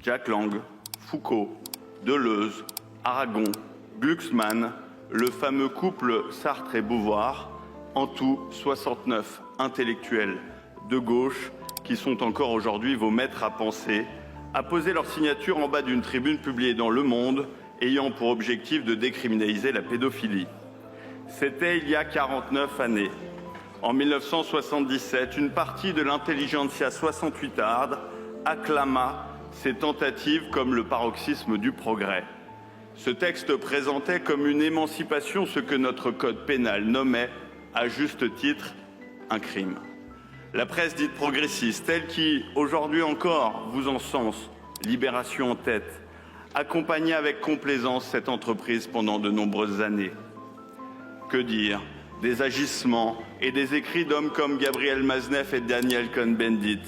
Jack Lang, Foucault, Deleuze, Aragon, Glucksmann, le fameux couple Sartre et Beauvoir, en tout 69 intellectuels de gauche qui sont encore aujourd'hui vos maîtres à penser, à poser leur signature en bas d'une tribune publiée dans Le Monde ayant pour objectif de décriminaliser la pédophilie. C'était il y a 49 années. En 1977, une partie de l'intelligentsia 68arde acclama ces tentatives comme le paroxysme du progrès. Ce texte présentait comme une émancipation ce que notre code pénal nommait, à juste titre, un crime. La presse dite progressiste, telle qui, aujourd'hui encore, vous encense, Libération en tête, accompagnait avec complaisance cette entreprise pendant de nombreuses années. Que dire des agissements et des écrits d'hommes comme Gabriel Maznef et Daniel Cohn-Bendit,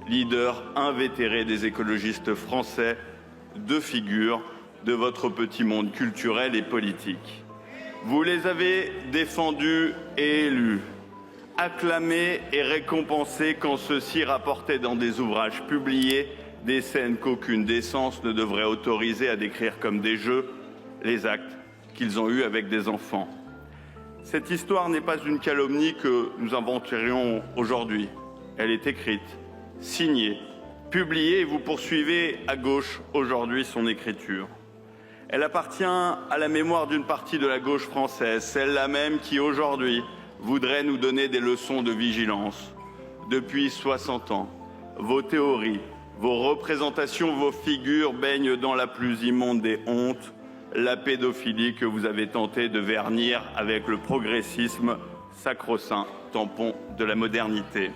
leaders invétérés des écologistes français, deux figures de votre petit monde culturel et politique. Vous les avez défendus et élus, acclamés et récompensés quand ceux-ci rapportaient dans des ouvrages publiés des scènes qu'aucune décence ne devrait autoriser à décrire comme des jeux, les actes qu'ils ont eus avec des enfants. Cette histoire n'est pas une calomnie que nous inventerions aujourd'hui. Elle est écrite, signée, publiée et vous poursuivez à gauche aujourd'hui son écriture. Elle appartient à la mémoire d'une partie de la gauche française, celle-là même qui aujourd'hui voudrait nous donner des leçons de vigilance. Depuis 60 ans, vos théories, vos représentations, vos figures baignent dans la plus immonde des hontes, la pédophilie que vous avez tenté de vernir avec le progressisme sacro-saint, tampon de la modernité.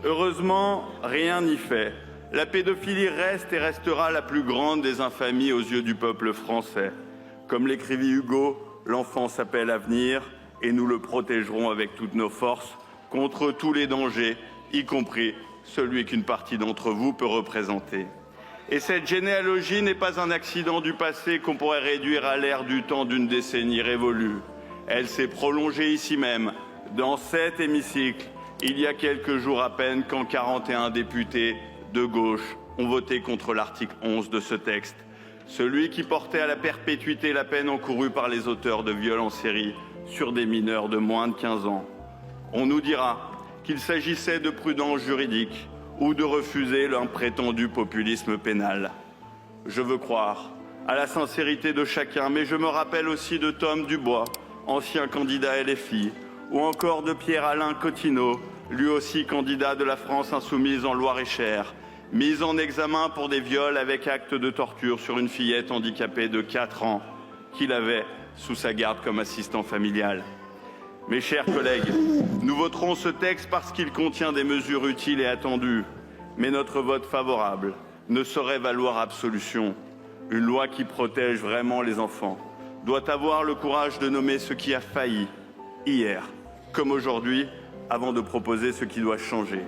Heureusement, rien n'y fait. La pédophilie reste et restera la plus grande des infamies aux yeux du peuple français. Comme l'écrivit Hugo, l'enfant s'appelle à venir et nous le protégerons avec toutes nos forces contre tous les dangers, y compris celui qu'une partie d'entre vous peut représenter. Et cette généalogie n'est pas un accident du passé qu'on pourrait réduire à l'ère du temps d'une décennie révolue. Elle s'est prolongée ici même, dans cet hémicycle, il y a quelques jours à peine, quand 41 députés de gauche ont voté contre l'article 11 de ce texte, celui qui portait à la perpétuité la peine encourue par les auteurs de viols en série sur des mineurs de moins de 15 ans. On nous dira qu'il s'agissait de prudence juridique ou de refuser un prétendu populisme pénal. Je veux croire à la sincérité de chacun, mais je me rappelle aussi de Tom Dubois, ancien candidat LFI, ou encore de Pierre-Alain Cotineau, lui aussi candidat de la France insoumise en Loir-et-Cher, mis en examen pour des viols avec acte de torture sur une fillette handicapée de 4 ans qu'il avait sous sa garde comme assistant familial. Mes chers collègues, nous voterons ce texte parce qu'il contient des mesures utiles et attendues, mais notre vote favorable ne saurait valoir absolution. Une loi qui protège vraiment les enfants doit avoir le courage de nommer ce qui a failli, hier comme aujourd'hui, avant de proposer ce qui doit changer.